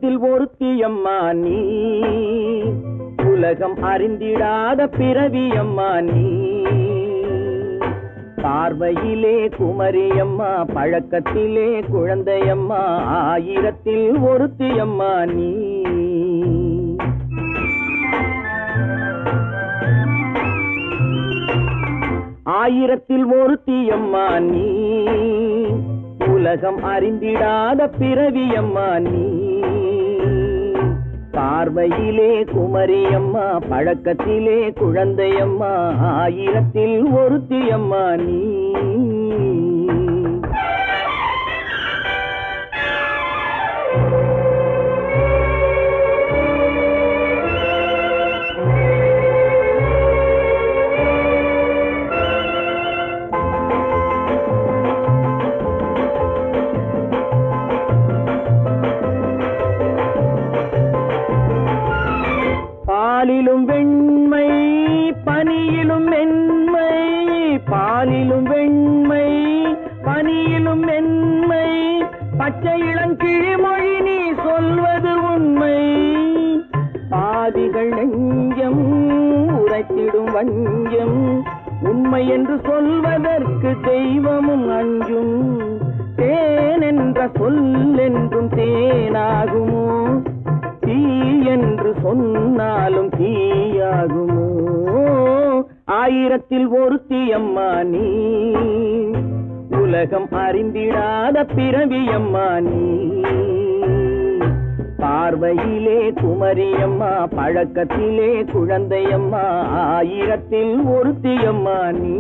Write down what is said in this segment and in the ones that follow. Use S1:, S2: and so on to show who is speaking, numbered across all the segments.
S1: ஆயிரத்தில் ஒருத்தியம்மா நீ, உலகம் அறிந்திடாத பிறவியம்மா நீ. பார்வையிலே குமரியம்மா, பழக்கத்திலே குழந்தையம்மா, ஆயிரத்தில் ஒருத்தியம்மா நீ. ஆயிரத்தில் ஒருத்தியம்மா நீ, உலகம் அறிந்திடாத பிறவியம்மா நீ. பார்வையிலே குமரியம்மா, பழக்கத்திலே குழந்தையம்மா, ஆயிரத்தில் ஒருத்தியம்மா நீ. பாலிலும் வெண்மை பனியிலும் மென்மை, பாலிலும் வெண்மை பனியிலும் மென்மை, பச்சை இளங்கிழிமொழி நீ சொல்வது உண்மை. பாதிகள் நெஞ்சம் உரைத்திடும் வஞ்சம், உண்மை என்று சொல்வதற்கு தெய்வமும் அஞ்சும். தேன் என்ற சொல் என்றும் தேனாகுமோ, தீ என்று சொன்னாலும் தீயாகுமோ. ஆயிரத்தில் ஒருத்தியம்மா நீ, உலகம் அறிந்திடாத பிறவியம்மா நீ. பார்வையிலே குமரியம்மா, பழக்கத்திலே குழந்தையம்மா, ஆயிரத்தில் ஒருத்தியம்மா நீ.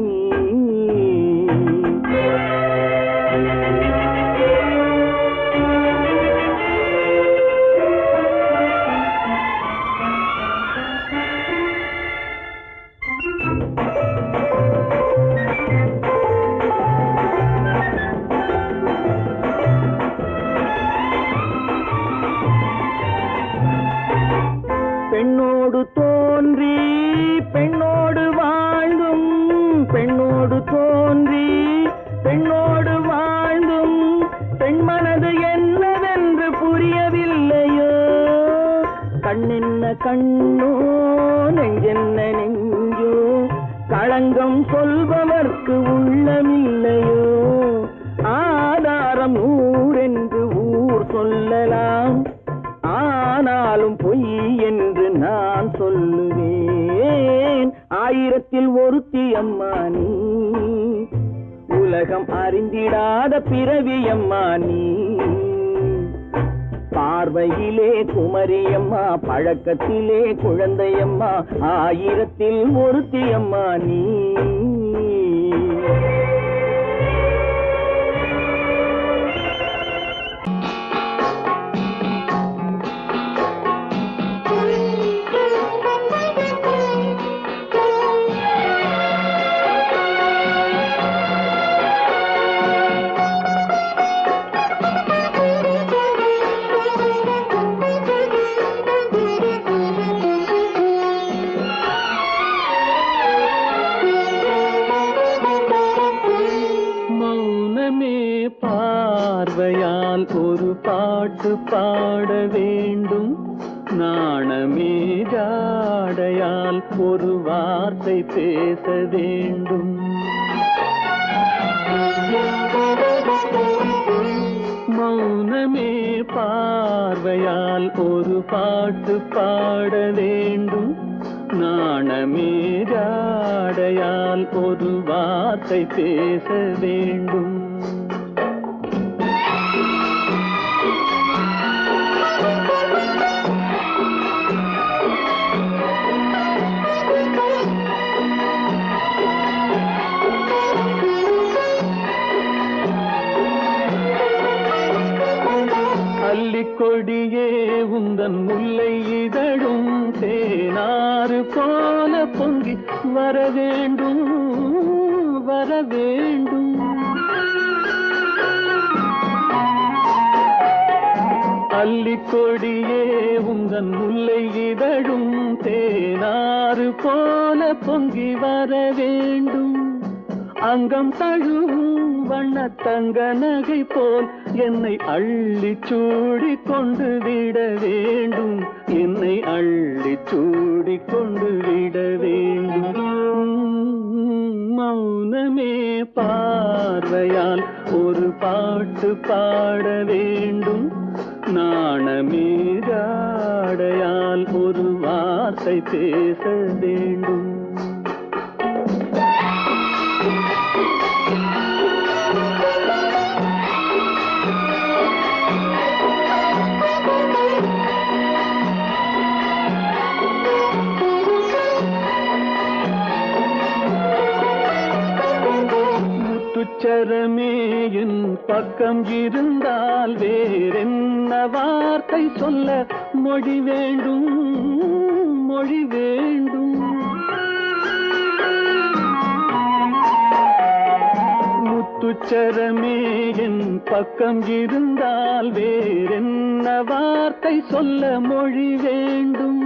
S1: பெண்ணோடு தோன்றி பெண்ணோடு வாழ்ந்தும், பெண்ணோடு தோன்றி பெண்ணோடு வாழ்ந்தும், பெண்மனது என்னவென்று புரியவில்லையோ. கண்ணென்ன கண்ணோ, நெஞ்சென்ன நெஞ்சோ, களங்கம் சொல்பவர்க்கு உள்ளமில்லையோ. ஆதாரம் நூறென்று ஊர் சொல்லலாம், ஆனாலும் பொய் என்று நான் சொல்லுவேன். ஆயிரத்தில் ஒருத்தியம்மா நீ, உலகம் அறிந்திடாத பிறவியம்மா நீ. பார்வையிலே குமரியம்மா, பழக்கத்திலே குழந்தையம்மா, ஆயிரத்தில் ஒருத்தியம்மா நீ. பார்வையால் ஒரு பாட்டு பாட வேண்டும், நாணமே ஜாடையால் ஒரு வார்த்தை பேச வேண்டும். மௌனமே பார்வையால் ஒரு பாட்டு பாட வேண்டும், நாணமே ஜாடையால் ஒரு வார்த்தை பேச வேண்டும். கொடியே உந்தன் முல்லை இதழும் தேனாறு போல பொங்கி வர வேண்டும், வர வேண்டும். அல்லிக்கொடியே உந்தன் முல்லை இதழும் தேனாறு போல பொங்கி வர வேண்டும். அங்கம் தழுவும் வண்ண தங்க நகை போல் என்னை அள்ளி சூடி கொண்டு விட வேண்டும், என்னை அள்ளி சூடி கொண்டு விட வேண்டும். மௌனமே பார்வையால் ஒரு பாட்டு பாட வேண்டும், நாணமே ஜாடையால் ஒரு வார்த்தை பேச வேண்டும். முத்துச்சரமே என் பக்கம் இருந்தால் வேறென்ன வார்த்தை சொல்ல மொழி வேண்டும், மொழி வேண்டும். முத்துச்சரமே என் பக்கம் இருந்தால் வேறென்ன வார்த்தை சொல்ல மொழி வேண்டும்.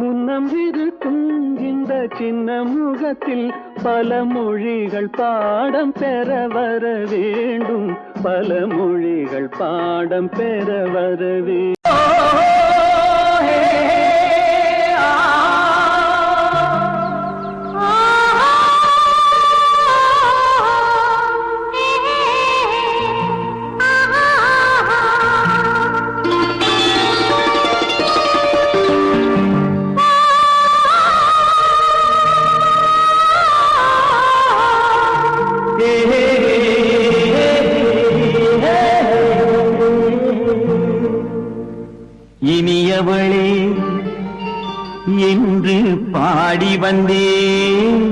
S1: முன்னம் இருக்கும் இந்த சின்ன முகத்தில் பல மொழிகள் பாடம் பெற வர வேண்டும், பல மொழிகள் பாடம் பெற வர வேண்டும்.
S2: இனியவளே என்று பாடி வந்தேன்,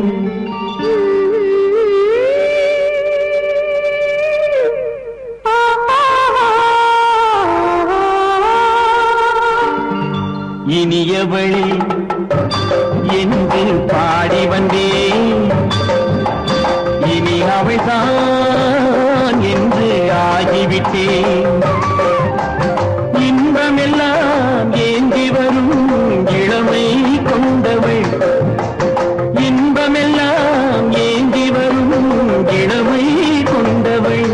S2: இனியவளே என்று பாடி வந்தேன். இனி அவள்தான் என்று ஆகிவிட்டேன். இன்பமெல்லாம் ஏந்தி வரும் இளமை கொண்டவள், இன்பமெல்லாம் ஏந்தி வரும் இளமை கொண்டவள்.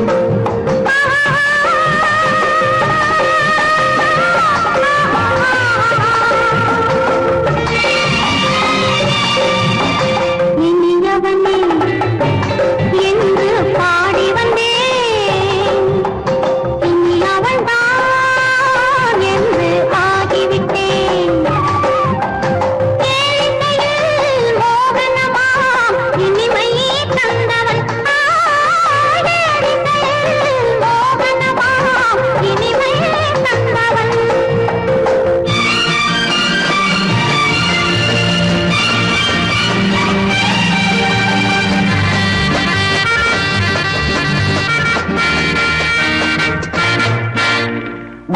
S3: இனியவனே என்று பாடி வந்தேன், இனி அவள்தான் என்று ஆகிவிட்டேன். கேளிக்கையில் மோகனமாம் இனிமை தந்தவள், கேளிக்கையில் மோகனமாம் இனிமை தந்தவள்.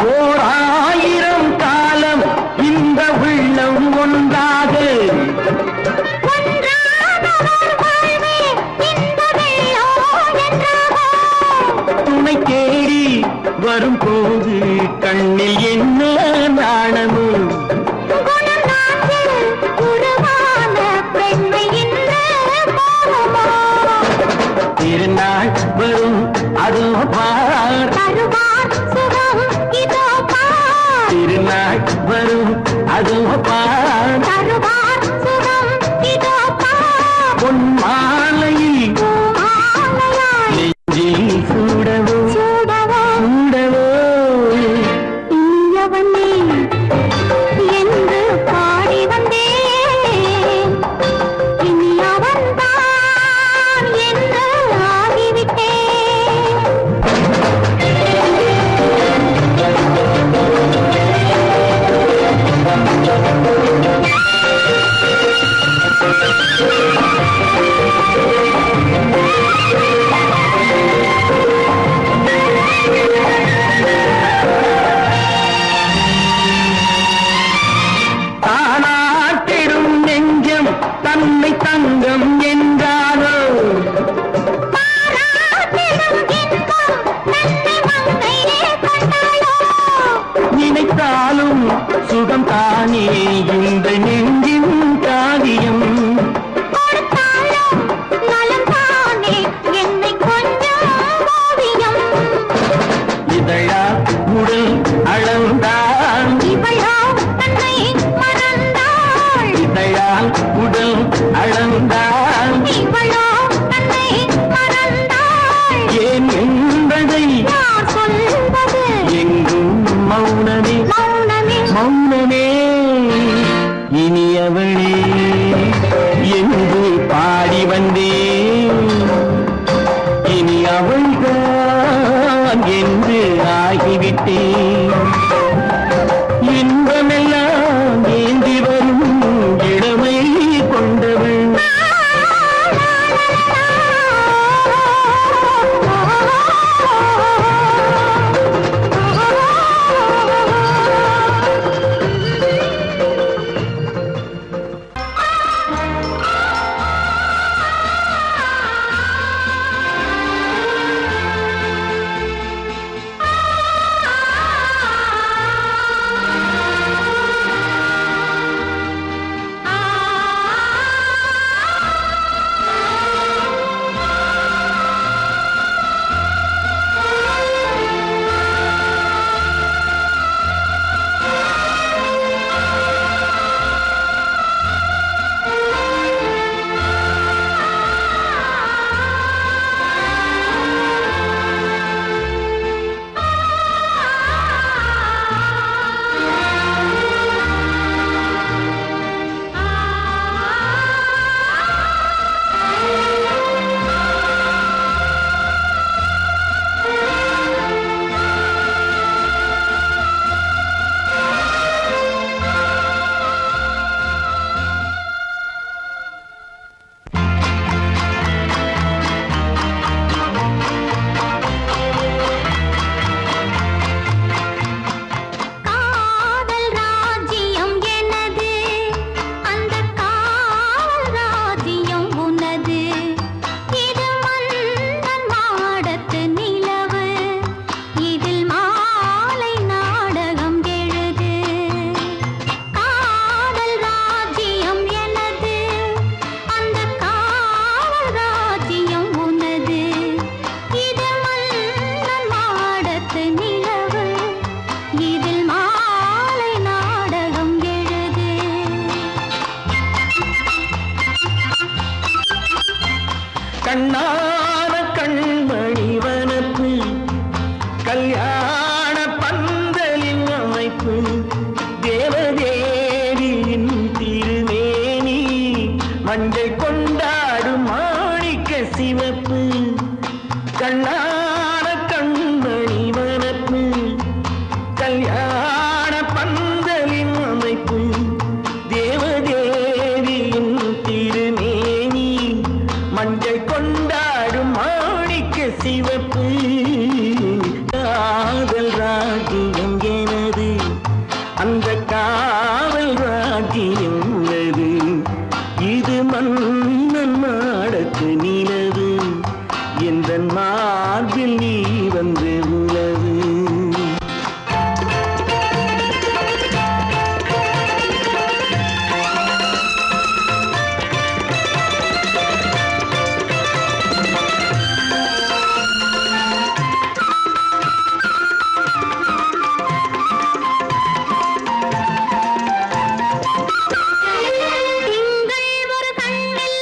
S2: ஓர் ஆயிரம் காலம் இந்த உள்ளம் ஒன்றாக துணை தேடி வரும் போது கண்ணில் என்ன நாணமோ, திருநாள் வரும் அதோ பார், திருநாள் வரும் அதோ பார். பொன் மாலையில் நெஞ்சில் சூடவோ சூடவோ.
S3: இனியவனே என்று பாடி வந்தேன், இனி அவன்தான் என்று ஆகிவிட்டேன்.
S2: தானாட்டிடும் நெஞ்சம் தன்னை தங்கம் என்றாரோ, நினைத்தாலும் சுகம் தானே இந்த நெஞ்சின் காரியம்.
S3: கொடுத்தாலும் நலம் தானே
S2: வந்தவளே என்று பாடி வந்தேன். இனி அவள்தான் என்று ஆகிவிட்டேன். இன்பமெல்லாம் ஏந்தி வரும் இளமை கொண்டவள். கண்ணான கண்மணி வனப்பு கல்யாண பந்தலின் அமைப்பு தேவதேவியின் திருமேனி மஞ்சள் கொண்டாடும் மாணிக்க சிவப்பு. கண்ணான கண்மணி வனப்பு கல்யாண பந்தலின் அமைப்பு தேவதேவியின் திருமேனி மஞ்சள் கொண்டாடும் மாணிக்க சிவப்பு. காதல் ராஜ்யம் எனது அந்த காவல் ராஜ்யம் உள்ளது. இது மன்னன் மாடத்து நிலவு எந்த மார்பில் நீ வந்து உலவு.
S3: திங்கள் ஒரு கண்ணில்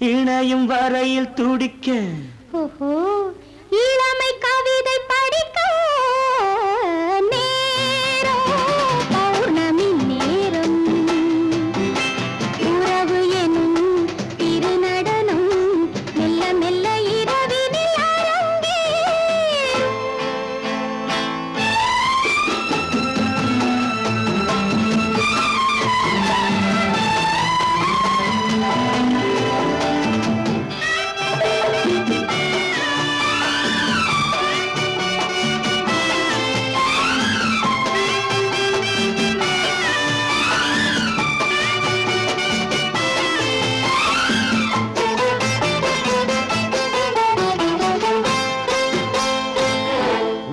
S2: இணையும் வரையில் துடிக்க
S3: ஓஹோ இளமை கவிதை படிக்க நேரம் பௌர்ணமி நேரம் உறவு எனும் திருநடனம் மெல்ல மெல்ல இரவினில் அரங்கே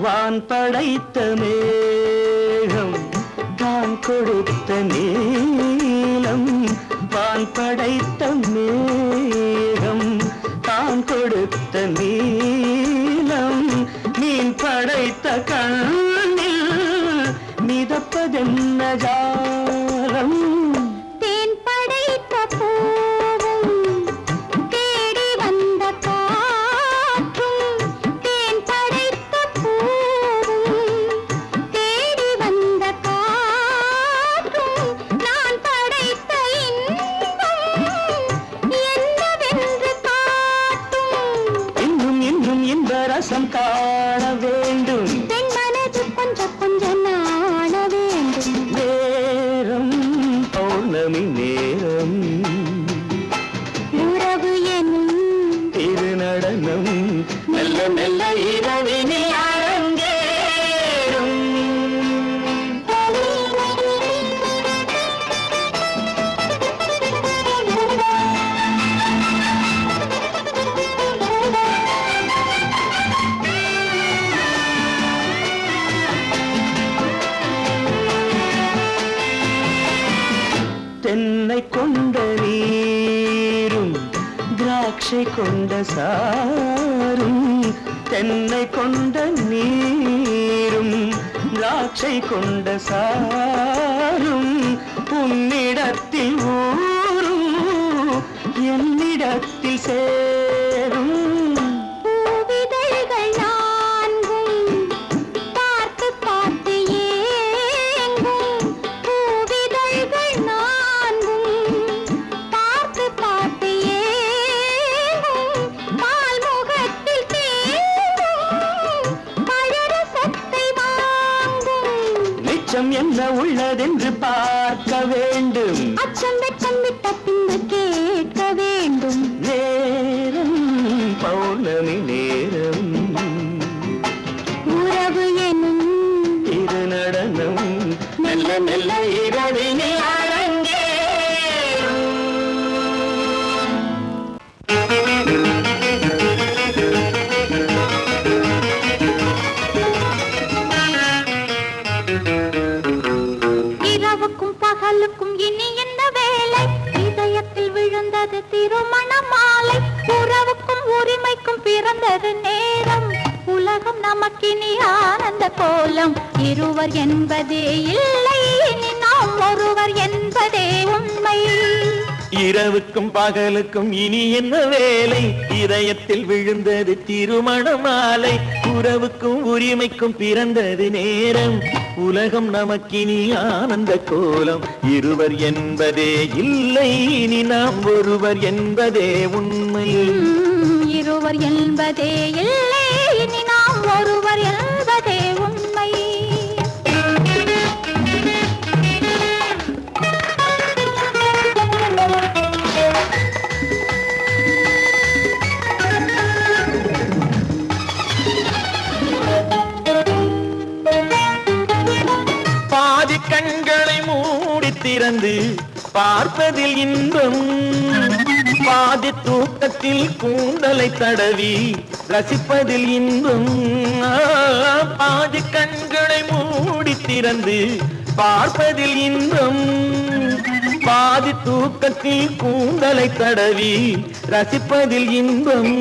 S2: வான் படைத்த மேகம் தான் கொடுத்த நீலம் வான் படைத்த மேகம் தான் கொடுத்த நீலம் மீன் படைத்த கண்ணில் மிதப்பதென்ன ஜாலம்
S3: தேன் படைத்த பூவும் தேடி வந்த காற்றும் தேன் படைத்த பூவும் தேடி வந்த காற்றும் நான் படைத்த இன்பம் என்னவென்று காட்டும்
S2: இன்னும் இன்னும் இந்த ரசம் காண வேண்டும்
S3: பெண் மனது கொஞ்சம் கொஞ்சம் நாண வேண்டும்
S2: நேரம் பௌர்ணமி நேரம்
S3: உறவு எனும்
S2: திருநடனம் மெல்ல மெல்ல இரவினில் அரங்கேறும் தென்னை கொண்ட நீரும் திராட்சை கொண்ட சாரும் தென்னை கொண்ட நீரும் திராட்சை கொண்ட சாரும் உன்னிடத்தில் ஊரும் என்னிடத்தில் சேரும்
S3: பூவிதழ்கள் நான்கும் பார்த்து பார்த்து ஏங்கும் பூவிதழ்கள் நான்கும் பார்த்து பார்த்து ஏங்கும் பால்முகத்தில் தேங்கும் பழரசத்தை வாங்கும்
S2: மிச்சம் என்ன உள்ளதென்று பார்க்க வேண்டும்
S3: அச்சம் வெச்சம் விட்ட பின்பு கேட்க வேண்டும்
S2: நேரம் பௌர்ணமி நேரம்
S3: உறவு எனும்
S2: திருநடனம் மெல்ல மெல்ல இரவினில் அரங்கேறும்
S3: இரவுக்கும் பகலுக்கும் இனி என்ன வேலை இதயத்தில் விழுந்தது திருமண மாலை உறவுக்கும் உரிமைக்கும் பிறந்தது நேரம் உலகம் நமக்கினி ஆனந்த கோலம் இருவர் என்பதே இல்லை இனி நாம் ஒருவர் என்பதே உண்மை
S2: இரவுக்கும் பகலுக்கும் இனி என்ன வேலை இதயத்தில் விழுந்தது திருமண மாலை உறவுக்கும் உரிமைக்கும் பிறந்தது நேரம் உலகம் நமக்கினி ஆனந்த கோலம் இருவர் என்பதே இல்லை இனி நாம் ஒருவர் என்பதே உண்மை
S3: இருவர் என்பதே இல்லை இனி நாம் ஒருவர் என்பதே உண்மை
S2: பாதி கண்களை மூடி திறந்து பார்ப்பதில் இன்பம் பாதி தூக்கத்தில் கூந்தலை தடவி ரசிப்பதில் இன்பம் பாதி கண்களை மூடி திறந்து பார்ப்பதில் இன்பம் பாதி தூக்கத்தில் கூந்தலை தடவி ரசிப்பதில் இன்பம்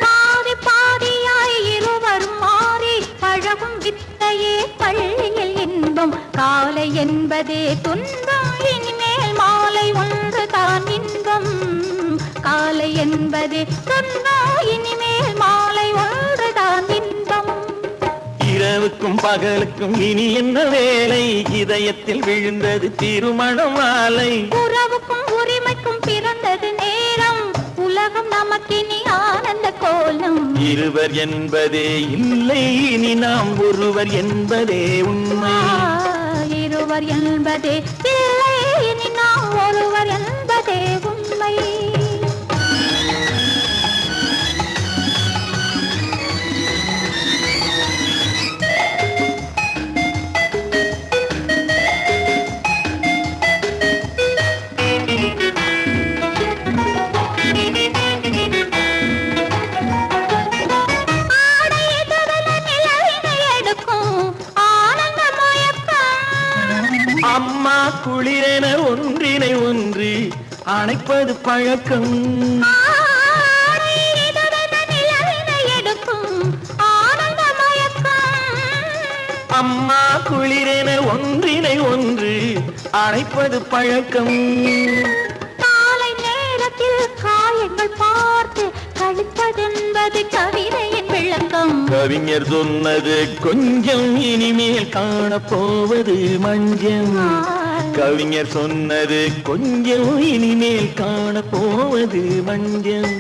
S3: பாதி பாதியாய் இருவரும் மாறி பழகும் வித்தையே பள்ளியில் இன்பம் காலை என்பதே துன்பம் இனிமேல் மாலை ஒன்று தான் இன்பம் என்பதே சொன்னா இனிமேல் மாலை ஒன்றுதான் இன்பம்.
S2: இரவுக்கும் பகலுக்கும் இனி என்ன வேலை, இதயத்தில் விழுந்தது திருமண மாலை.
S3: உறவுக்கும் உரிமைக்கும் பிறந்தது நேரம், உலகம் நமக்கினி ஆனந்த கோலம்.
S2: இருவர் என்பதே இல்லை, இனி நாம் ஒருவர் என்பதே உண்மை.
S3: இருவர் என்பதே இல்லை, இனி நாம் ஒருவர் என்பதே உண்மை.
S2: அம்மா குளிரென ஒன்றினை ஒன்று அணைப்பது பழக்கம். அம்மா குளிரென ஒன்றினை ஒன்று அணைப்பது பழக்கம்.
S3: காலை நேரத்தில் காயங்கள் பார்த்து கழிப்பதென்பது கவிதையின் விளக்கம்.
S2: கவிஞர் சொன்னது கொஞ்சம், இனிமேல் காணப்போவது மஞ்சம். கவிஞர் சொன்னது கொஞ்சம், இனிமேல் காணப்போவது மஞ்சம்.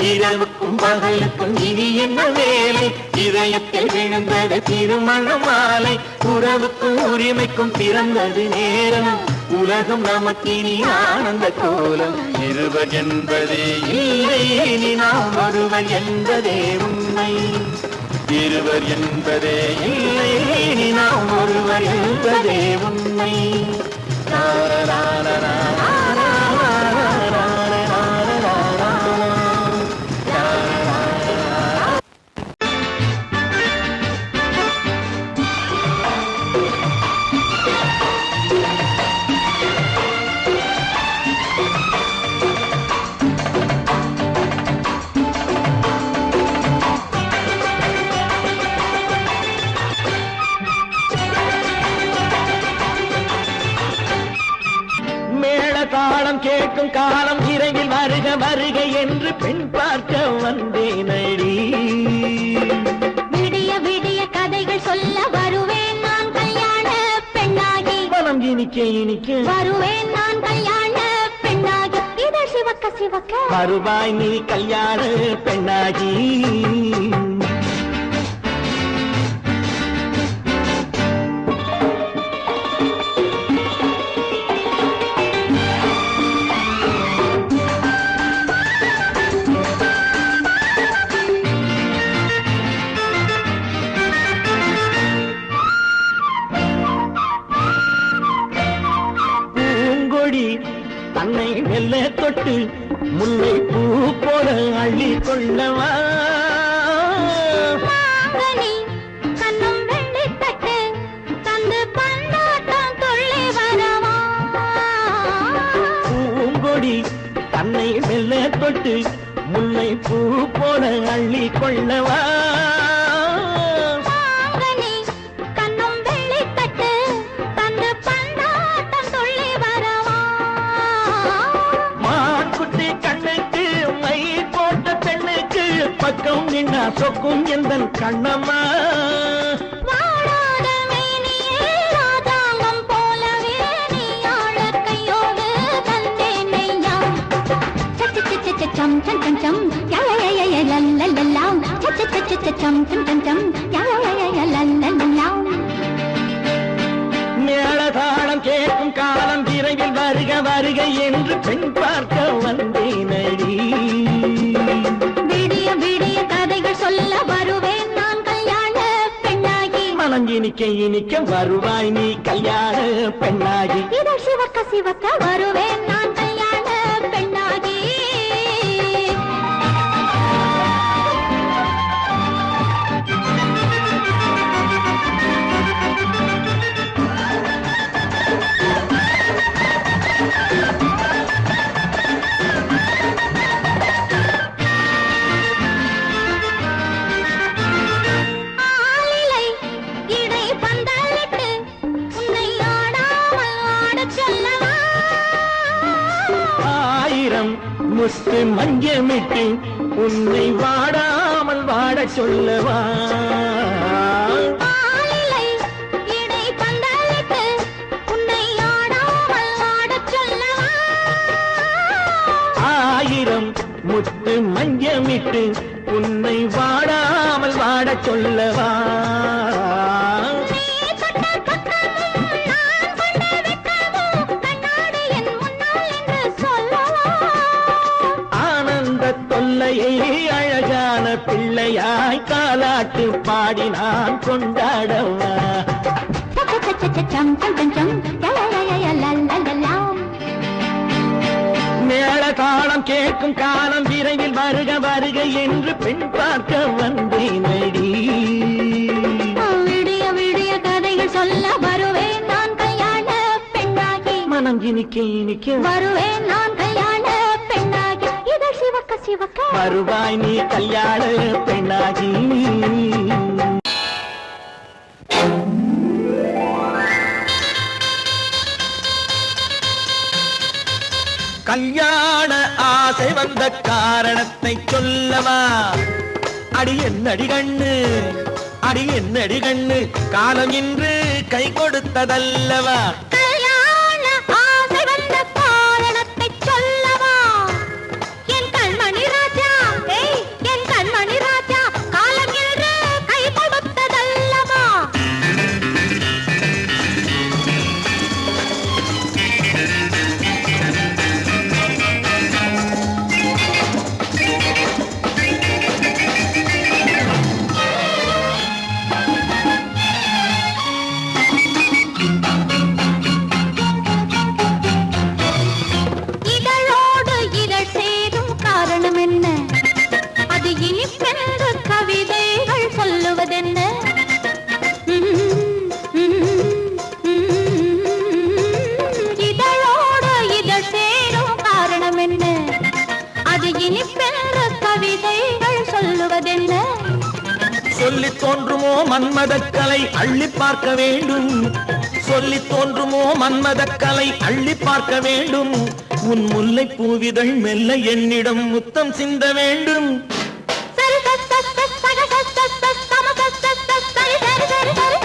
S2: இரவுக்கும் பகலுக்கும் இனி என்ன வேலை, இதயத்தில் விழுந்தது திருமண மாலை. உறவுக்கும் உரிமைக்கும் பிறந்தது நேரம், உலகம் நமக்கினி ஆனந்த கோலம். இருவர் என்பதே இல்லை, இனி நாம் ஒருவர் என்பதே உண்மை. இருவர் என்பதே இல்லை, இனி நாம் ஒருவர் என்பதே உண்மை. தாளம் கேட்கும் காலம் விரைவில் வருக வருக என்று பெண் பார்க்க வந்தேனடி.
S3: விடிய விடிய கதைகள் சொல்ல வருவேன் நான் கல்யாண பெண்ணாகி.
S2: மனம் இனிக்க இனிக்க
S3: வருவேன் நான் கல்யாண பெண்ணாகி. இதை சிவக்க சிவக்க
S2: வருவாய் நீ கல்யாண பெண்ணாகி. தன்னை மெல்ல தொட்டு முல்லை பூ போல அள்ளி கொள்ளவா.
S3: கண்ணும் வெள்ளி தட்டு தந்து பந்தாட்டம் துள்ளி வரவா.
S2: பூங்கொடி தன்னை மெல்ல தொட்டு முல்லை பூ போல அள்ளி கொள்ளவா. பக்கம் நின்னா சொக்கும் எந்தன் கண்ணம்மா.
S3: வாழாத மேனியே ராதாங்கம் போலவே நீ ஆள கையோடு தந்தேன் நெய்யா. சச்ச சச்ச சச்சம் சம் சம் சம் யய லல்லல்லாம். சச்ச சச்ச சச்சம் சம் சம் சம் யய லல்லல்லாம்.
S2: மேளதாளம் கேட்கும் காலம் விரைவில் வருக வருக என்று பெண் பார்க்க வந்தேனடி.
S3: விடிய விடிய கதைகள் சொல்ல வருவேன் நான் கல்யாண பெண்ணாகி.
S2: மனம் இனிக்க இனிக்க வருவாய் நீ கல்யாண பெண்ணாகி.
S3: இதை சிவக்க சிவக்க வருவேன் நான் கல்யாண பெண்ணாகி.
S2: முத்து மஞ்சமிட்டு உன்னை வாடாமல் வாட சொல்லவா
S3: ஆளிலை இடை பந்தலிட்டு உன்னை ஆடாமல் ஆடச் சொல்லவா
S2: ஆயிரம் முத்து மஞ்சமிட்டு உன்னை வாடாமல் வாட சொல்லவா
S3: நீ கொண்ட பக்கமும் நான் கொண்ட வெட்கமும் கண்ணாடி என் முன்னால் என்று சொல்லவா
S2: ஆனந்த தொல்லையை அழகான பிள்ளையாய் காலாட்டு பாடி நான் கொண்டாடவா
S3: சம் சம் சம் சம் லலலலலலலலலாம்
S2: மேள தாளம் கேட்கும் காலம் விரைவில் வருக வருக என்று பெண் பார்க்க வந்தேனடி
S3: விடிய விடிய கதைகள் சொல்ல வருவேன் நான் கல்யாண பெண்ணாகி
S2: மனம் இனிக்க இனிக்க
S3: வருவேன் நான் கல்யாண பெண்ணாகி இதழ் சிவக்க சிவக்க
S2: வருவாய் நீ கல்யாண பெண்ணாகி கல்யாண ஆசை வந்த காரணத்தை சொல்லவா அடி என்னடி கண்ணு அடி என்னடி கண்ணு காலம் இன்று கை கொடுத்ததல்லவா
S3: கல்யாண ஆசை வந்த காரணத்தை சொல்லவா என் கண்மணி ராஜா என் கண்மணி ராஜா காலம் என்று கை கொடுத்ததல்லவா இதழோடு இதழ் சேரும் காரணம் என்ன அது இனிப்பென்று கவிதைகள் சொல்லுவதென்ன இதழோடு இதழ் சேரும் காரணம் என்ன அது இனிப்பென்று கவிதைகள் சொல்லுவதென்ன
S2: சொல்லி தோன்றுமோ மன்மதக்கலை அள்ளி பார்க்க வேண்டும் சொல்லி தோன்றுமோ மன்மதக்கலை அள்ளி பார்க்க வேண்டும் உன் முல்லை பூவிதழ் மெல்ல என்னிடம் முத்தம் சிந்த வேண்டும்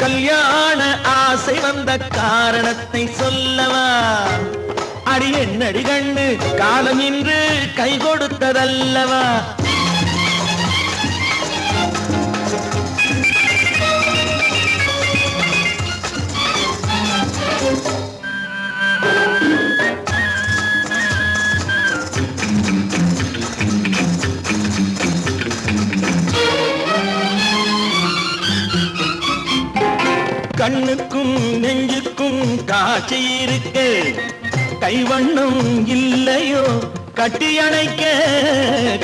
S2: கல்யாண ஆசை வந்த காரணத்தை சொல்லவா அடி என்னடி கண்ணு காலம் இன்று கை கொடுத்ததல்லவா கண்ணுக்கும் நெஞ்சுக்கும் காட்சி இருக்கு கைவண்ணம் இல்லையோ கட்டி அணைக்க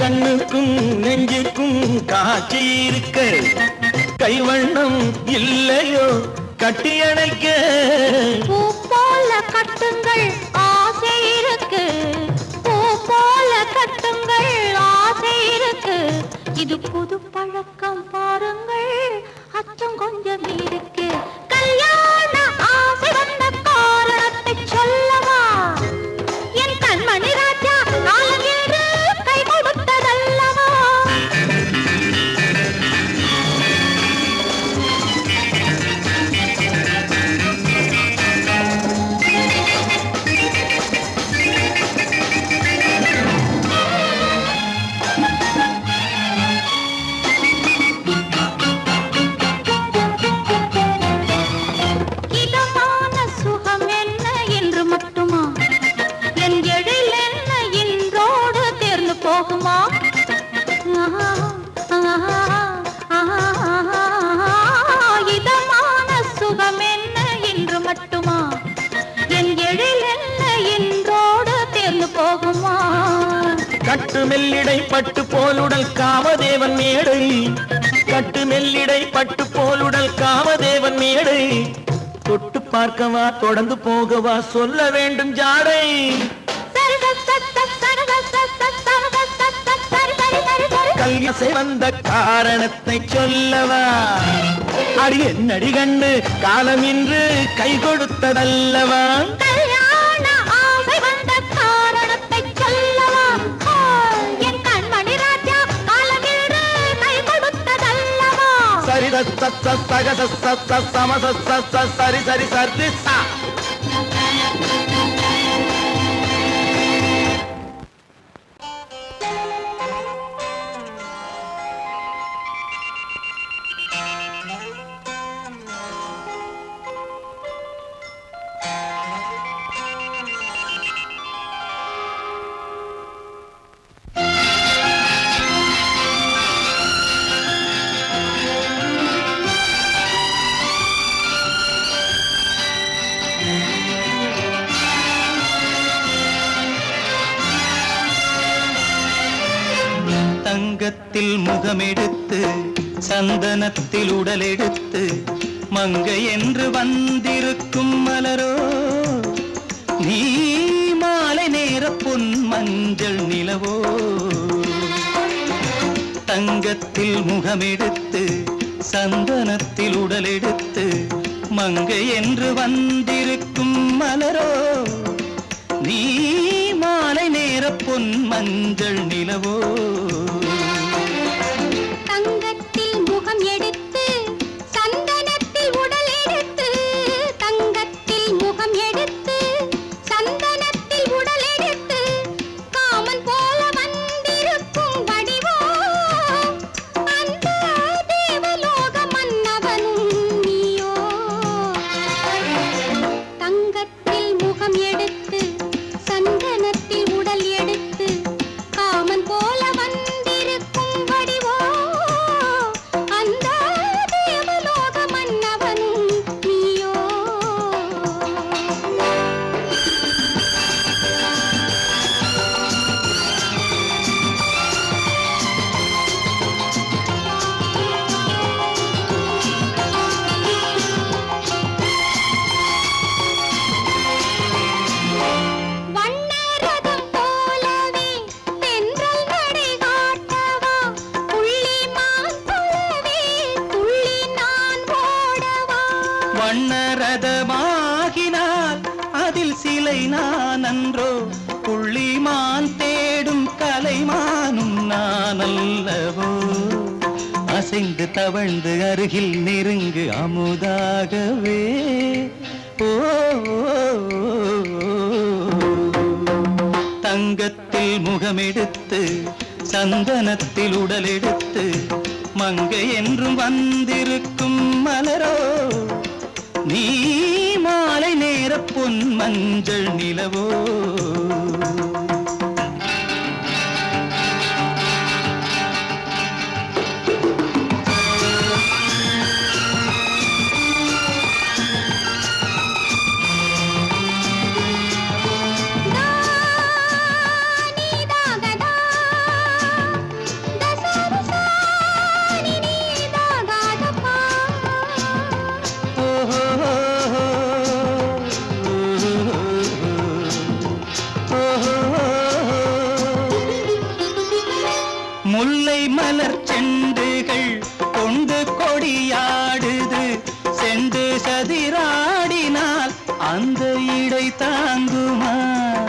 S2: கண்ணுக்கும் நெஞ்சுக்கும் காட்சி இருக்கு கைவண்ணம் இல்லையோ கட்டி அணைக்க
S3: பூ போல கட்டுங்கள் ஆசை இருக்கு பூ போல கட்டுங்கள் ஆசை இருக்கு இது புது பழக்கம் பாருங்கள் அச்சம் கொஞ்சம் இருக்கு கல்யாண ஆசை வந்த காரணத்தை சொல்லவா என் கண்மணி ராஜா காலம் என்று கை கொடுத்ததல்லவா இதமான சுகம் என்ன என்று மட்டுமா என் எழில் என்ன இன்றோடு தேர்ந்து போகுமா இதமான சுகம் என்ன என்று மட்டுமா என் எழில் என்ன இன்றோடு தேர்ந்து போகுமா
S2: கட்டு மெல்லிடை பட்டு போலுடல் காமதேவன் மேடை கட்டு மெல்லிடை பட்டு போலுடல் காமதேவன் மேடை தொட்டு பார்க்கவா தொடர்ந்து போகவா சொல்ல வேண்டும் ஜாடை கல்யாசை வந்த காரணத்தை சொல்லவா அடி என்னடி கண்டு காலம் இன்று கை கொடுத்ததல்லவா
S3: கல்யாண ஆசை வந்த காரணத்தை சொல்லவா
S2: சரி சரி சரி சா.
S4: தங்கத்தில் முகமெடுத்து சந்தனத்தில் உடலெடுத்து மங்கை என்று வந்திருக்கும் மலரோ நீ மாலை நேர பொன் மஞ்சள் நிலவோ. தங்கத்தில் முகமெடுத்து சந்தனத்தில் உடலெடுத்து மங்கை என்று வந்திருக்கும் மலரோ நீ மாலை நேர பொன் மஞ்சள் நிலவோ.
S3: தங்கத்தில் முகம் எடுத்து சந்தனத்தில் உடல் எடுத்து தங்கத்தில் முகம் எடுத்து சந்தனத்தில் உடல் எடுத்து காமன் போல வந்திருக்கும் வடிவோ அந்த தேவலோக மன்னவனும் நீயோ. தங்கத்தில் முகம் எடுத்து சந்தனத்தில் உடல் எடுத்து காமன் போல வந்திருக்கும் வடிவோ அந்த தேவலோக மன்னவனும் நீயோ. வண்ணரதம் போலவே தென்றல் நடை காட்டவா புள்ளிமான் போலவே துள்ளி நான் ஓடவா.
S4: வண்ணரதமாகினால் அதில் சிலை நான் அன்றோ புள்ளிமான் தேடும் கலைமானும் நான் அல்லவோ. அசைந்து தவழ்ந்து அருகில் நெருங்கு அமுதாகவே ஓ. தங்கத்தில் முகமெடுத்து சந்தனத்தில் உடலெடுத்து மங்கை என்றும் வந்திருக்கும் மலரோ நீ மாலை நேர பொன் மஞ்சள் நிலவோ. முல்லை மலர் செண்டுகள் கொண்டு கொடியாடுது செண்டு சதிராடினால் அந்த இடை தாங்குமா.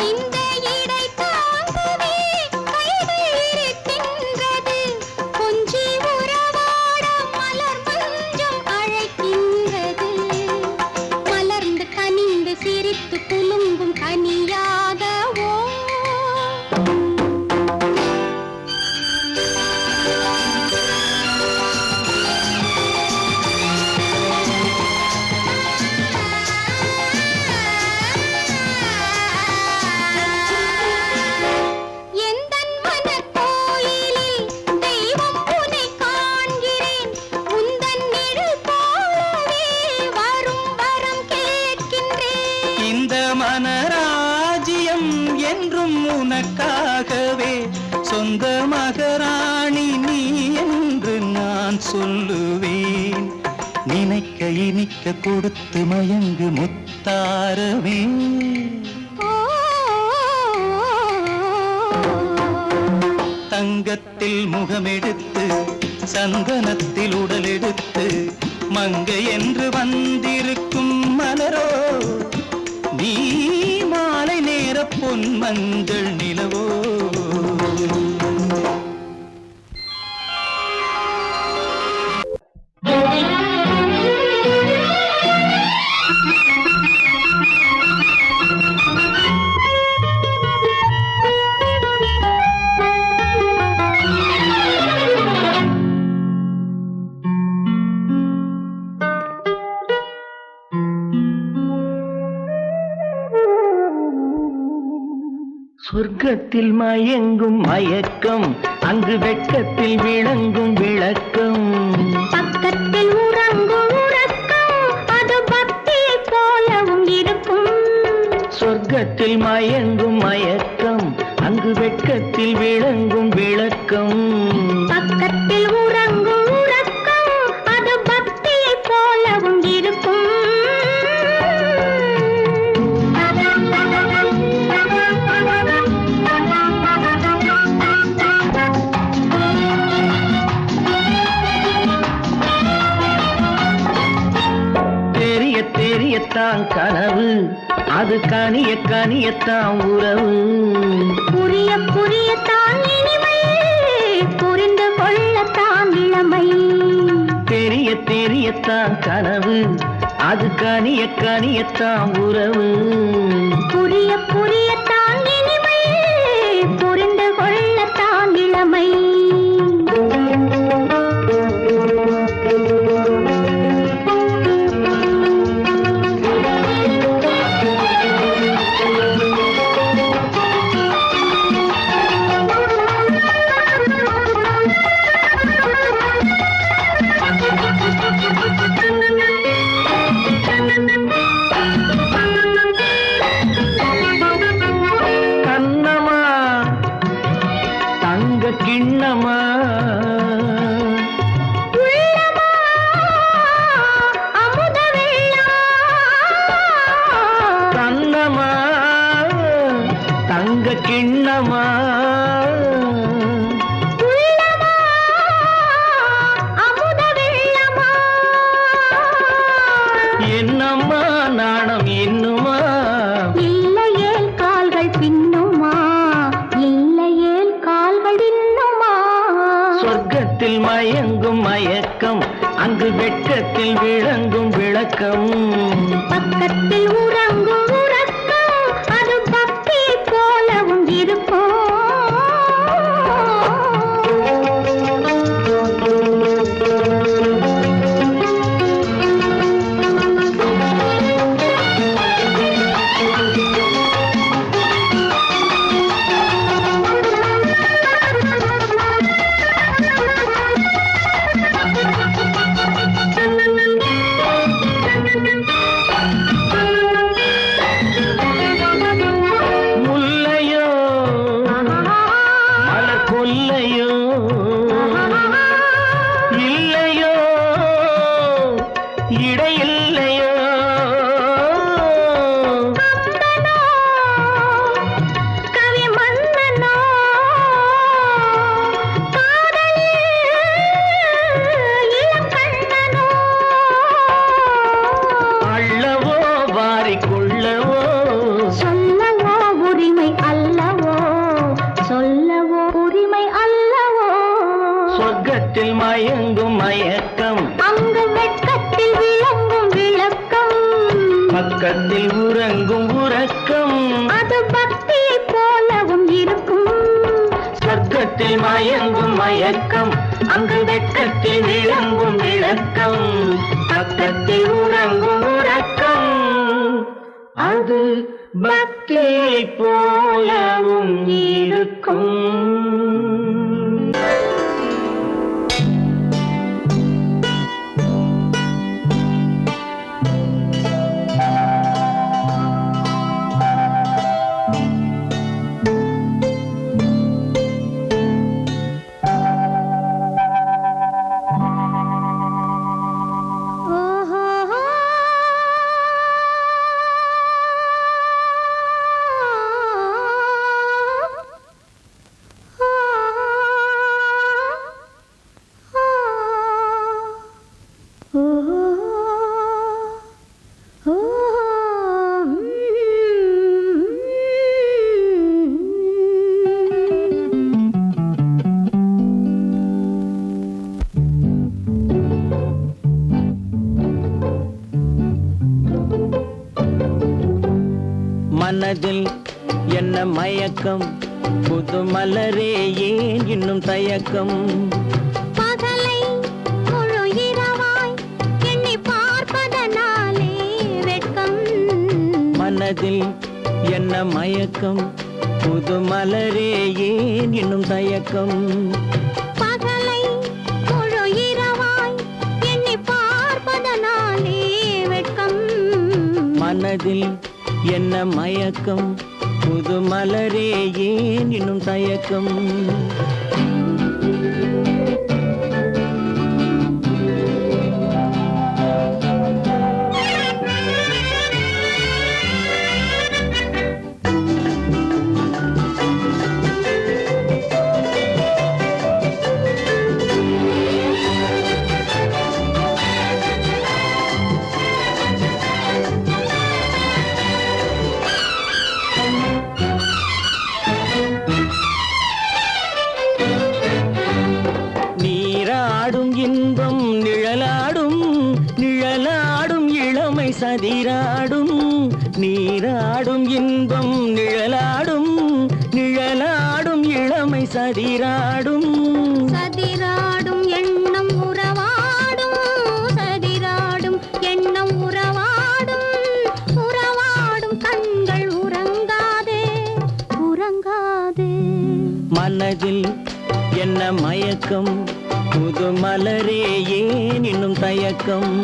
S3: இந்த இடை தாங்கவே கைகள் இருக்கின்றது கொஞ்சி உறவாட மலர் மஞ்சம் அழைக்கின்றது. மலர்ந்து கனிந்து சிரித்து குலுங்கும் கனியாகவோ. எந்தன் மனக்கோயிலில் தெய்வம் உன்னை காண்கிறேன் உந்தன் நிழல் போலவே வரும் வரம் கேட்கின்றேன்.
S4: இந்த மனராஜ்யம் என்றும் உனக்காகவே சொந்த மகராணி நீ என்று நான் சொல்லுவேன். நினைக்க இனிக்க கொடுத்து மயங்கு முத்தாரவே.
S3: ஓ
S4: தங்கத்தில் முகமெடுத்து சந்தனத்தில் உடலெடுத்து மங்கை என்று வந்திருக்கும் மலரோ நீ மாலை நேர பொன் மஞ்சள் நிலவோ.
S3: ஆ
S2: சொர்க்கத்தில் மயங்கும் மயக்கம் அங்கு வெட்கத்தில் விளங்கும் விளக்கம்
S3: பக்கத்தில் உறங்கும் உறக்கம் அது பக்தியை போலவும் இருக்கும்
S2: சொர்க்கத்தில் மயங்கும் மயக்கம் அங்கு வெட்கத்தில் விளங்கும் விளக்கம்
S3: பக்கத்தில் உறங்கும் உறக்கம் அது பக்தியை போலவும் இருக்கும்
S2: தெரிய தெரியத்தான் கனவு அது கனிய கனியத்தான் உறவு
S3: புரிய புரியத்தான் இனிமை புரிந்து கொள்ளத்தான் இளமை
S2: தெரிய தெரியத்தான் கனவு அது கனிய கனியத்தான் உறவு
S3: புரிய புரியத்தான் இனிமை புரிந்து கொள்ளத்தான் இளமை
S2: கண்ணமா தங்க கிண்ணமா
S3: உள்ளமா அமுத வெள்ளம்
S2: கண்ணமா தங்க கிண்ணமா
S3: உள்ளமா அமுத வெள்ளமா
S2: என்னம்மா நாணம் என்னுமா
S3: இல்லையேல் கால்கள் பின்னுமா இல்லையேல் கால்கள் இன்னுமா
S2: சொர்க்கத்தில் மயங்கும் மயக்கம் அங்கு வெட்கத்தில் விளங்கும் விளக்கம்
S3: பக்கத்தில் உறங்கும் உறக்கம் அது பக்தியை போலவும் இருக்கும்
S2: முல்லையோ மலர் கொல்லையோ இல்லையோ இடையில்லையோ
S3: கம்பனோ கவி மன்னனோ காதலில் இளம் கண்ணனோ
S2: அள்ளவோ வாரிக்கொள்ளவோ
S3: சொல்லவோ உரிமை அல்லவோ சொல்லவோ உரிமை அல்லவோ
S2: சொர்க்கத்தில் மயங்கும் மயக்கம்
S3: அங்கு வெட்கத்தில் விளங்கும் விளக்கம்
S2: பக்கத்தில் உறங்கும் உறக்கம்
S3: அது பக்தியை போலவும் இருக்கும்
S2: சொர்க்கத்தில் மயங்கும் மயக்கம் அங்கு வெட்கத்தில் விளங்கும் விளக்கம் பக்கத்தில் உறங்கும் உறக்கம் அது பக்தியை போலவும் இருக்கும்
S3: ஓஹோ
S2: மனதில் என்ன மயக்கம் புது மலரே ஏன் இன்னும் தயக்கம்
S3: பகலை முழு இரவாய் எண்ணி பார்ப்பதனாலே வெட்கம்
S2: மனதில் என்ன மயக்கம் புது மலரே ஏன் இன்னும் தயக்கம்
S3: பகலை முழு இரவாய் எண்ணி பார்ப்பதனாலே வெட்கம்
S2: மனதில் என்ன மயக்கம் புது மலரே ஏன் இன்னும் தயக்கம் இன்பம் நிழலாடும் நிழலாடும் இளமை சதிராடும் நீராடும் இன்பம் நிழலாடும் நிழலாடும் இளமை சதிராடும்
S3: சதிராடும் எண்ணம் உறவாடும் சதிராடும் எண்ணம் உறவாடும் உறவாடும் கண்கள் உறங்காதே உறங்காதே
S2: மனதில் என்ன மயக்கம் புது மலரே ஏன் இன்னும் தயக்கம்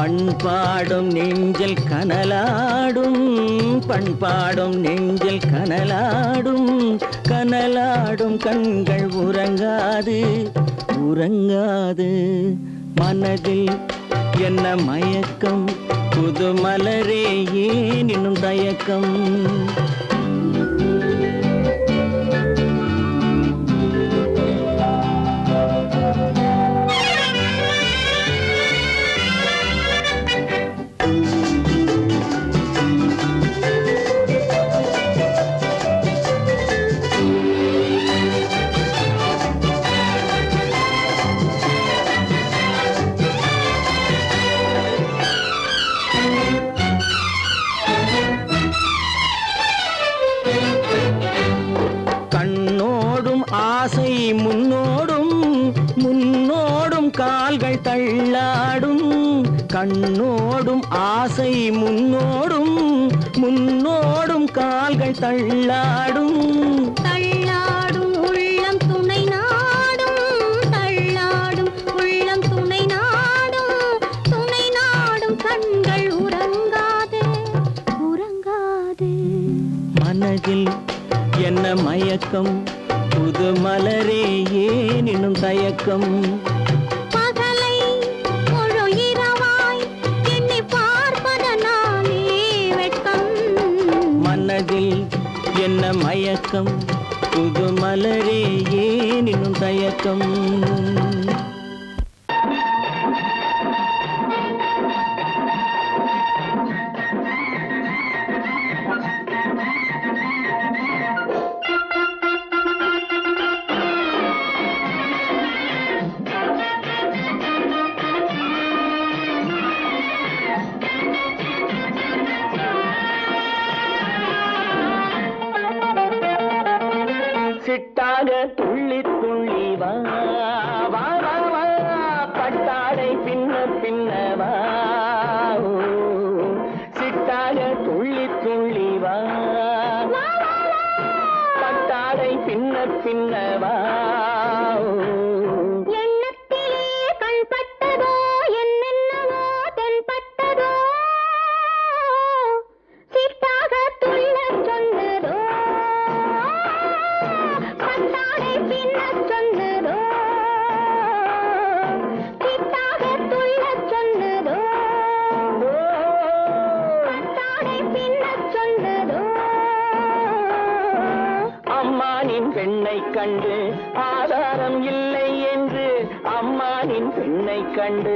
S2: பண்பாடும் நெஞ்சில் கனலாடும் பண்பாடும் நெஞ்சில் கனலாடும் கனலாடும் கண்கள் உறங்காது உறங்காது மனதில் என்ன மயக்கம் புது மலரே ஏன் இன்னும் தயக்கம் ஆசை முன்னோடும் முன்னோடும் கால்கள் தள்ளாடும் கண்ணோடும் ஆசை முன்னோடும் முன்னோடும் கால்கள் தள்ளாடும்
S3: தள்ளாடும் உள்ளம் துணை நாடும் தள்ளாடும் உள்ளம் துணை நாடும் கண்கள் உறங்காதே உறங்காதே
S2: மனதில் என்ன மயக்கம் புது மலரே ஏன் இன்னும் தயக்கம்
S3: பகலை முழு இரவாய் எண்ணி பார்ப்பதனாலே வெட்கம்
S2: மனதில் என்ன மயக்கம் புது மலரே ஏன் இன்னும் தயக்கம் சிட்டாக துள்ளி துள்ளி வா வா வா வா பட்டாடை பின்ன பின்னவா சிட்டாக துள்ளி துள்ளி வா பட்டாடை பின்ன பின்னவா
S3: எண்ணத்திலே கண்பட்டதோ என்னென்னவோ தென்பட்டதோ சிட்டாக துள்ளச் சொன்னதோ பட்டாடை பின்னச் சொன்னதோ சிட்டாக துள்ளச் சொன்னதோ பட்டாடை பின்னச் சொன்னதோ
S2: அம்மா நின் கண்டு ஆதாரம் இல்லை என்று அம்மானின் பெண்ணை கண்டு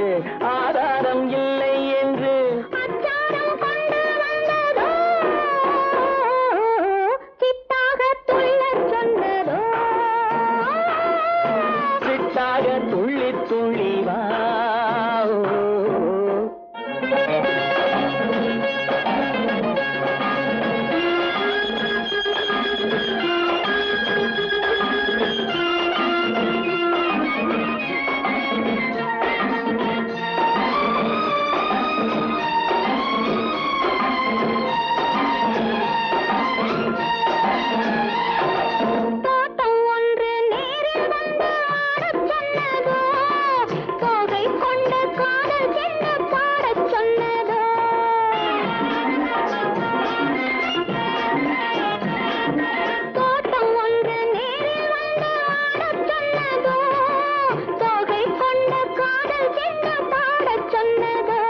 S2: ஆதாரம் இல்லை என்று
S3: அச்சாரம் கொண்டு வந்ததோ சித்தாக துள்ளச் சொன்னதோ
S2: சித்தாக துள்ளி துள்ளி வா
S3: தோட்டம் ஒன்று நேரில் வந்து ஆடச் சொன்னதோ தோகை கொண்ட காதல் என்ன பாடச் சொன்னதோ தோட்டம் ஒன்று நேரில் வந்து ஆடச் சொன்னதோ தோகை கொண்ட காதல் என்ன பாடச் சொன்னதோ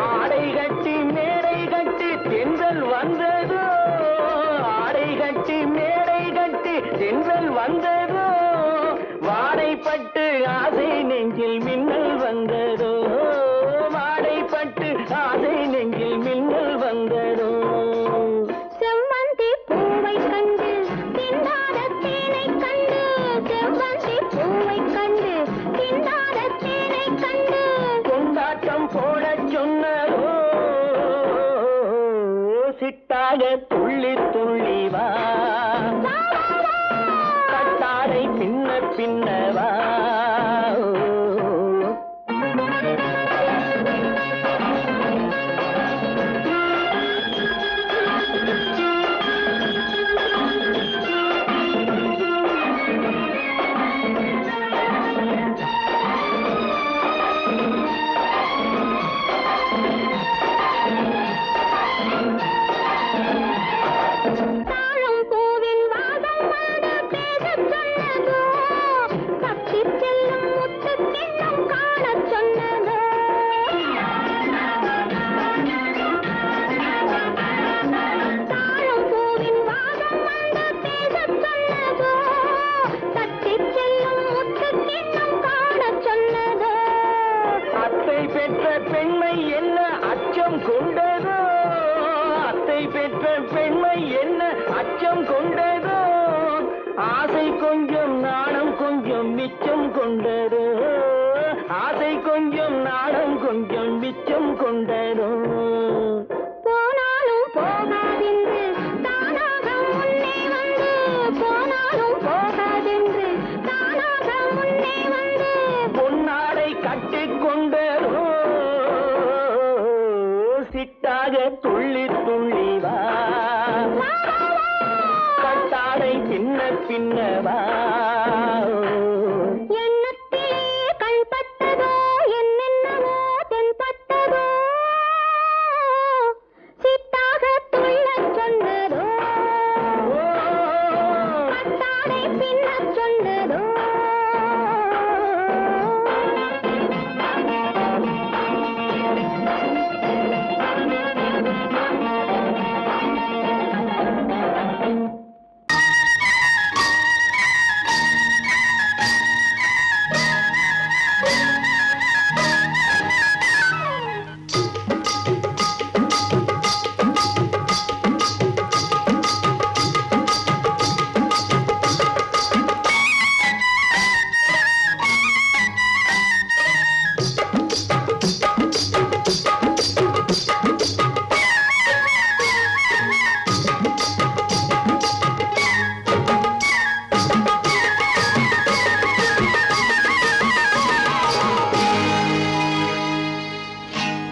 S2: ஆடை கட்டி மேடை கட்டி தென்றல் வந்ததோ ஆடை கட்டி மேடை கட்டி தென்றல் வந்ததோ வாடைப்பட்டு ஆசை நெஞ்சில் மின்னல் வந்ததோ வாடைப்பட்டு ஆசை நெஞ்சில் மின்னல் வந்ததோ
S3: செவ்வந்தி பூவை கண்டு திண்டாத தேனை கண்டு செவ்வந்தி பூவை கண்டு திண்டாத தேனை கண்டு
S2: கொண்டாட்டம் போடச் சொன்னதோ சிட்டாக துள்ளி துள்ளி வா கட்டாடை பின்ன பின்னவா
S3: தாழம் பூவின் வாசம் வந்து பேசச் சொன்னதோ தப்பிச் செல்லும் முத்துக் கிண்ணம் காணச் சொன்னதோ தாழம் பூவின் வாசம் வந்து பேசச் சொன்னதோ தப்பிச் செல்லும் முத்துக் கிண்ணம் காணச் சொன்னதோ
S2: அத்தை பெற்ற பெண்மை என்ன அச்சம் கொண்டதோ அத்தை பெற்ற பெண்மை என்ன அச்சம் கொண்டதோ ஆசை கொஞ்சம் நாணம் கொஞ்சம் மிச்சம் கொண்டதோ ஆசை கொஞ்சம் நாணம் கொஞ்சம் மிச்சம் கொண்டதோ
S3: போனாலும் போகாதென்று தானாக முன்னே வந்து போனாலும் போகாதென்று தானாக முன்னே வந்து
S2: பொன்னாடை கட்டிக் கொண்டதோ சிட்டாக துள்ளி துள்ளி வா கட்டாடை பின்ன பின்னவா
S3: எண்ணத்திலே கண்பட்டதோ என்னென்னவோ தென்பட்டதோ சித்தாக துள்ளச் சொன்னதோ கட்டாடை பின்னச் சொன்னதோ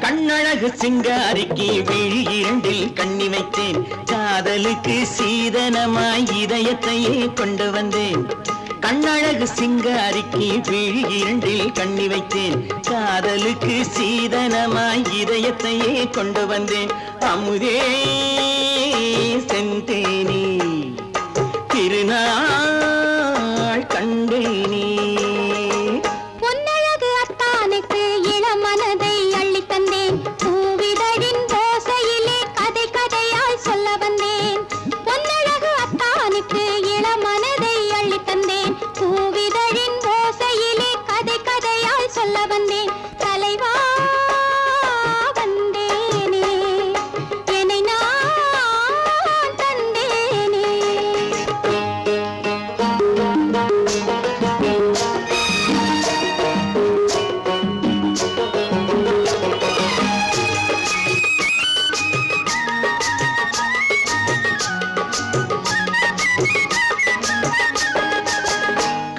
S2: கண்ணழகு சிங்காரிக்கு விழி இரண்டில் கண்ணி வைத்தேன் காதலுக்கு சீதனமாய் இதயத்தையே கொண்டு வந்தேன் கண்ணழகு சிங்காரிக்கு விழி இரண்டில் கண்ணி வைத்தேன் காதலுக்கு சீதனமாய் இதயத்தையே கொண்டு வந்தேன் அமுதே செந்தேனே திருநாள் கண்டேனே
S3: பொன்னழகு அத்தானுக்கு இளமனதை அள்ளித் தந்தேன் பூவிதழின் ஓசையிலே கதை கதையாய் சொல்ல வந்தேன் பொன்னழகு அத்தானுக்கு இளமனதை அள்ளித்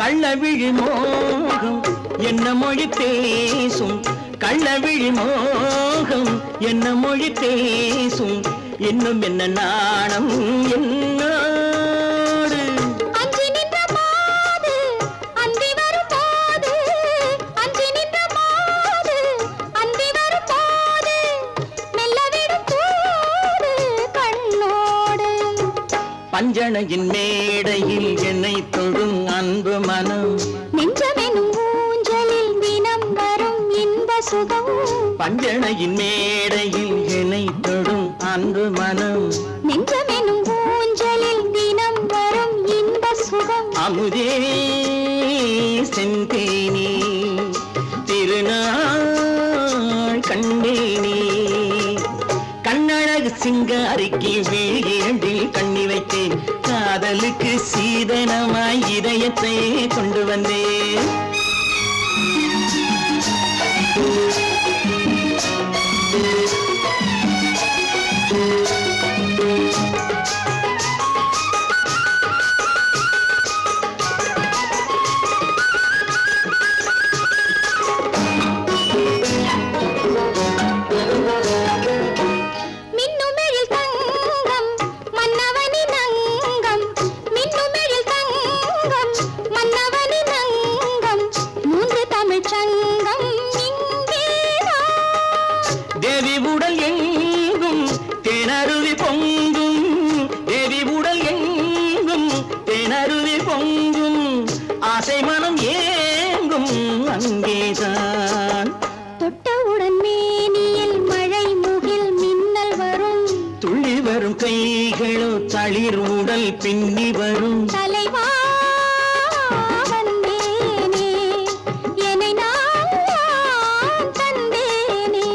S2: கள்ளவிழி மோகம் என்ன மொழி பேசும் கள்ளவிழி மோகம் என்ன மொழி பேசும் இன்னும் என்ன நாணம் என்னோடு
S3: அஞ்சி நின்ற மாது அந்தி வரும் போது அஞ்சி நின்ற மாது அந்தி வரும் போது மெல்ல விடும் போது கண்ணோடு
S2: பஞ்சணையின் மேடையில் என்னை தொடும் அன்பு மனம்
S3: நெஞ்சமெனும் ஊஞ்சலில் தினம் வரும் இன்ப சுகம்
S2: பஞ்சணையின் மேடையில் என்னை தொடும் அன்பு மனம்
S3: நெஞ்சமெனும் ஊஞ்சலில் தினம் வரும் இன்ப சுகம்
S2: அமுதே செந்தேனே திருநாள் கண்டேனே கண்ணழகு சிங்காரிக்கு விழியண்டில் கண்ணி வைத்தேன் காதலுக்கு சீதனமாய் இதயத்தை கொண்டு வந்தேன்
S3: மின்னுமெழில் தங்கம் மன்னவனின் அங்கம் மின்னுமெழில் தங்கம் மன்னவனின் அங்கம் மூன்று தமிழ்ச் சங்கம் இங்கேதான்
S2: தேவி உடல் எங்கும் தேனருவி பொங்கும் தேவி உடல் எங்கும் தேனருவி பொங்கும் ஆசை மனம் ஏங்கும் அங்கேதான்
S3: தொட்டவுடன் மேனியில் மழை முகில் மின்னல் வரும்
S2: துள்ளி வரும் கைகளோ தளிர் உடல் பின்னி வரும்
S3: தலைவா வந்தேனே என்னை நான் தந்தேனே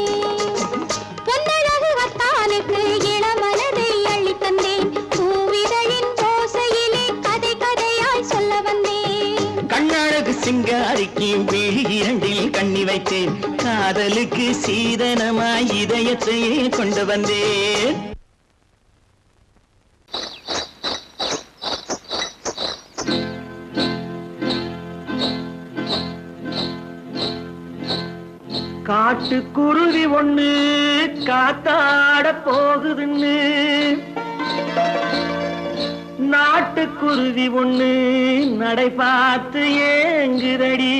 S3: பொன்னழகு வத்தானுக்கு இளமனதை அள்ளித் தந்தேன் பூவிதழின் ஓசையிலே கதை கதையாய் சொல்ல வந்தேன்
S2: கண்ணழகு சிங்காரிக்கு விழி இரண்டில் கண்ணி வைத்தேன் காதலுக்கு சீதனமாய் இதயத்தையே கொண்டு வந்தேன் காட்டுக்குருவி ஒண்ணு காத்தாட போகுதுன்னு நாட்டுக்குருவி ஒண்ணு நடை பார்த்து ஏங்குதடி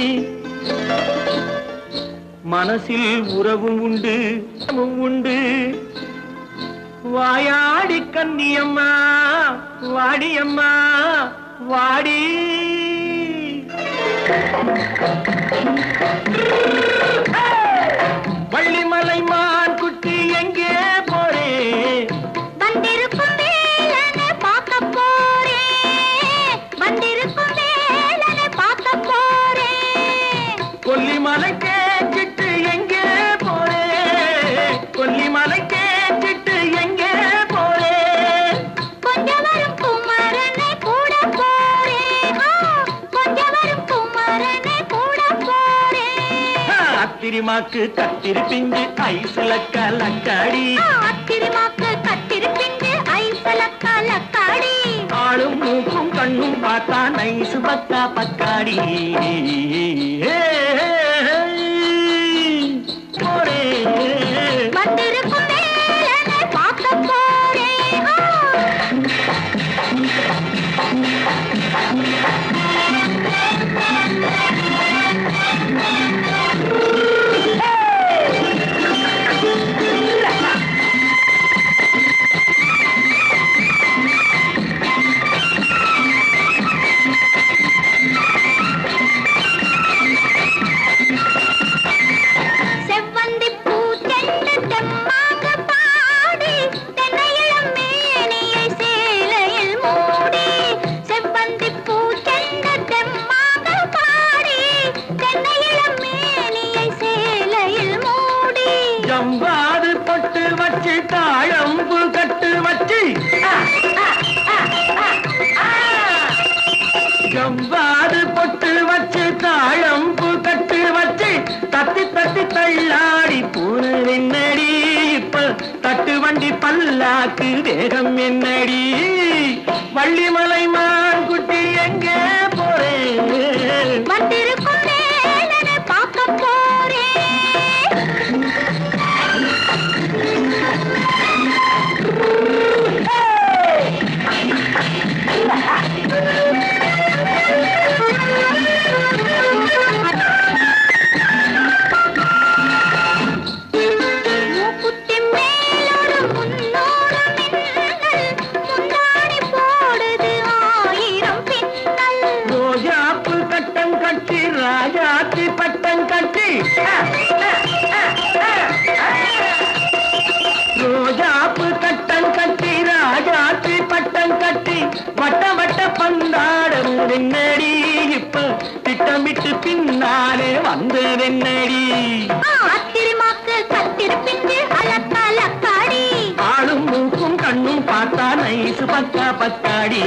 S2: மனசில் உறவும் உண்டு உண்டு வாயாடி கன்னியம்மா வாடியம்மா வாடி வள்ளிமலை மான் குட்டி எங்கே போறே
S3: வந்திருக்கும் வேலனை பார்க்க போறேன் வந்திருக்கும் வேலனை பார்க்க போறேன்
S2: கொல்லிமலை கேட்டுட்டு எங்கே போறே கொல்லிமலை கேட்டுட்டு எங்கே போறே
S3: கொஞ்சம் வரும் குமரனை கூட போறேன் கொஞ்சம் வரும் குமரனை கூட போறேன்
S2: அத்திரிமாக்கு கத்திரி பிஞ்சு ஐசுல கலக்காடி
S3: அத்திரிமாக்கு கத்திரி பிஞ்சு ஐசல கலக்காடி
S2: ஆளும் மூக்கும் கண்ணும் பார்த்தா நைசு பக்கா பக்காடி போறே
S3: வந்திருக்கும் வேலனை பார்க்க போறேன் செவ்வந்தி பூ தென்று தெம்மாக பாடி தென்னையிளம் மேனியை சேலையில் மூடி செவ்வந்தி பூ தென்று தெம்மாக பாடி தென்னையிளம் மேனியை சேலையில் மூடி
S2: ஜம்பாது பொட்டு வச்சு தாழம்பு கட்டு வச்சு ஜம்பாது பொட்டு வச்சு தாழம்பு கட்டு வச்சு தத்தி தத்தி தள்ளாடி பூனை என்னடி இப்ப தட்டு வண்டி பல்லாக்கு வேகம் என்னடி வள்ளிமலை மான் குட்டி எங்கே போறேன் ராஜாத்தி பட்டம் கட்டி ரோஜாப்பு கட்டம் கட்டி ராஜாத்தி பட்டம் கட்டி வட்ட வட்ட பந்தாடும் என்னடி இப்ப திட்டமிட்டு பின்னாலே வந்து என்னடி
S3: ஆத்திரமாக்கு கத்திருப்பிஞ்சு அலக்காடி
S2: ஆளும் மூக்கும் கண்ணும் பார்த்தா நைசு பக்கா பக்காடி